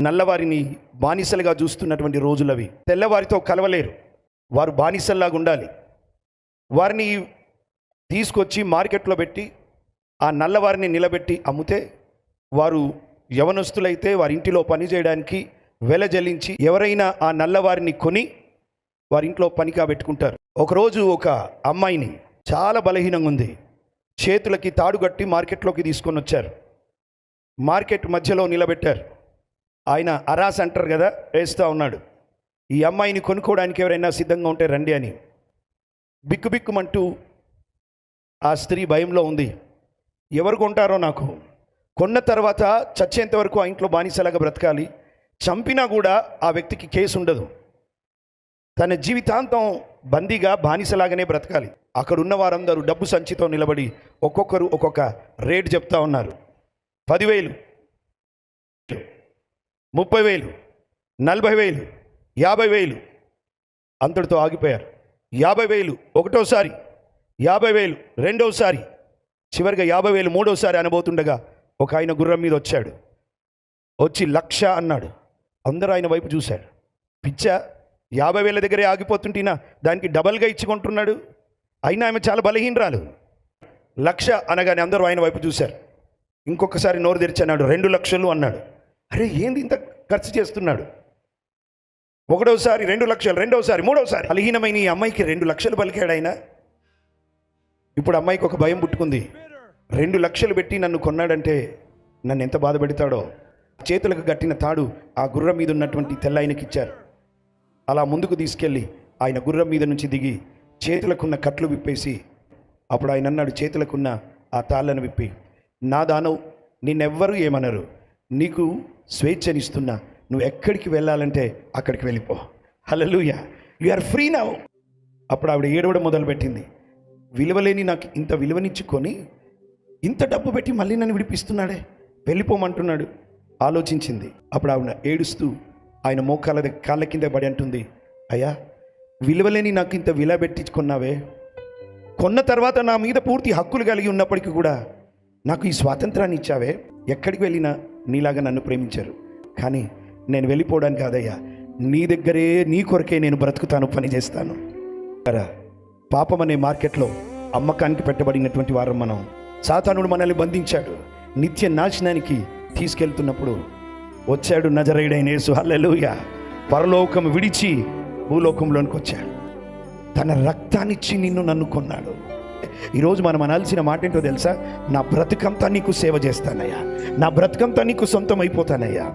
నల్లవారిని బానిసలుగా చూస్తున్నటువంటి రోజులవి. తెల్లవారితో కలవలేరు, వారు బానిసల్లాగా ఉండాలి. వారిని తీసుకొచ్చి మార్కెట్లో పెట్టి ఆ నల్లవారిని నిలబెట్టి అమ్మితే వారు యవనస్తులైతే వారి ఇంటిలో పని చేయడానికి వెల చెల్లించి ఎవరైనా ఆ నల్లవారిని కొని వారి ఇంట్లో పనిగా పెట్టుకుంటారు. ఒకరోజు ఒక అమ్మాయిని చాలా బలహీనంగా ఉంది, చేతులకి తాడు కట్టి మార్కెట్లోకి తీసుకొని వచ్చారు. మార్కెట్ మధ్యలో నిలబెట్టారు. ఆయన అరాస్ అంటారు కదా, వేస్తూ ఉన్నాడు. ఈ అమ్మాయిని కొనుక్కోవడానికి ఎవరైనా సిద్ధంగా ఉంటే రండి అని. బిక్కుబిక్కుమంటూ ఆ స్త్రీ భయంలో ఉంది. ఎవరు కొంటారో, నాకు కొన్న తర్వాత చచ్చేంత వరకు ఆ ఇంట్లో బానిసలాగా బ్రతకాలి, చంపినా కూడా ఆ వ్యక్తికి కేసు ఉండదు, తన జీవితాంతం బందీగా బానిసలాగానే బ్రతకాలి. అక్కడ ఉన్న వారందరూ డబ్బు సంచితో నిలబడి ఒక్కొక్కరు ఒక్కొక్క రేటు చెప్తా ఉన్నారు. 10,000, 30,000, 40,000, 50,000. అంతటితో ఆగిపోయారు. 50,000 ఒకటోసారి, 50,000 రెండోసారి, చివరిగా 50,000 మూడోసారి అనబోతుండగా ఒక ఆయన గుర్రం మీద వచ్చాడు. వచ్చి 1,00,000 అన్నాడు. అందరూ ఆయన వైపు చూశారు. పిచ్చా, 50,000 దగ్గరే ఆగిపోతుంటేనా దానికి డబల్గా ఇచ్చుకుంటున్నాడు. అయినా ఆమె చాలా బలహీనరాలు. 1,00,000 అనగానే అందరూ ఆయన వైపు చూశారు. ఇంకొకసారి నోరు తెరిచాడు. 2,00,000 అన్నాడు. అరే ఏంది ఇంత ఖర్చు చేస్తున్నాడు? ఒకటోసారి 2,00,000, రెండోసారి, మూడోసారి. బలహీనమైన ఈ అమ్మాయికి 2,00,000 పలికాడు ఆయన. ఇప్పుడు అమ్మాయికి ఒక భయం పుట్టుకుంది. 2,00,000 పెట్టి నన్ను కొన్నాడంటే నన్ను ఎంత బాధ పెడతాడో. చేతులకు కట్టిన తాడు ఆ గుర్రం మీద ఉన్నటువంటి తెల్లాయనకి ఇచ్చారు. అలా ముందుకు తీసుకెళ్ళి ఆయన గుర్రం మీద నుంచి దిగి చేతులకున్న కట్లు విప్పేసి అప్పుడు ఆయన అన్నాడు, చేతులకున్న ఆ తాళ్ళను విప్పి, నా దానవు, నిన్నెవ్వరూ ఏమనరు, నీకు స్వేచ్ఛనిస్తున్నా, నువ్వు ఎక్కడికి వెళ్ళాలంటే అక్కడికి వెళ్ళిపో. హల్లెలూయా, యు ఆర్ ఫ్రీ నౌ. అప్పుడు ఆవిడ ఏడవడం మొదలుపెట్టింది. విలువలేని నాకు ఇంత విలువనిచ్చుకొని ఇంత డబ్బు పెట్టి మళ్ళీ నన్ను విడిపిస్తున్నాడే, వెళ్ళిపోమంటున్నాడు. ఆలోచించింది. అప్పుడు ఆవిడ ఏడుస్తూ ఆయన మోకాళ్ళ కాళ్ళ కింద పడి అంటుంది, అయ్యా, విలువలేని నాకు ఇంత విలువ పెట్టించుకున్నావే, కొన్న తర్వాత నా మీద పూర్తి హక్కులు కలిగి ఉన్నప్పటికీ కూడా నాకు ఈ స్వాతంత్రాన్ని ఇచ్చావే, ఎక్కడికి వెళ్ళినా నీలాగా నన్ను ప్రేమించారు, కానీ నేను వెళ్ళిపోవడానికి కాదయ్యా, నీ దగ్గరే, నీ కొరకే నేను బ్రతుకుతాను, పని చేస్తాను. పాపం అనే మార్కెట్లో అమ్మకానికి పెట్టబడినటువంటి వారం మనం. సాతానుడు మనల్ని బంధించాడు, నిత్య నాశనానికి తీసుకెళ్తున్నప్పుడు వచ్చాడు నజరేయుడైన యేసు. హల్లెలూయా. పరలోకం విడిచి భూలోకంలోనికి వచ్చాడు. తన రక్తాన్నిచ్చి నిన్ను నన్ను కొన్నాడు. ఈరోజు మనం అనాల్సిన మాట ఏంటో తెలుసా? నా బ్రతుకంతా నీకు సేవ చేస్తానయ్యా, నా బ్రతుకంతా నీకు సొంతం అయిపోతానయ్యా.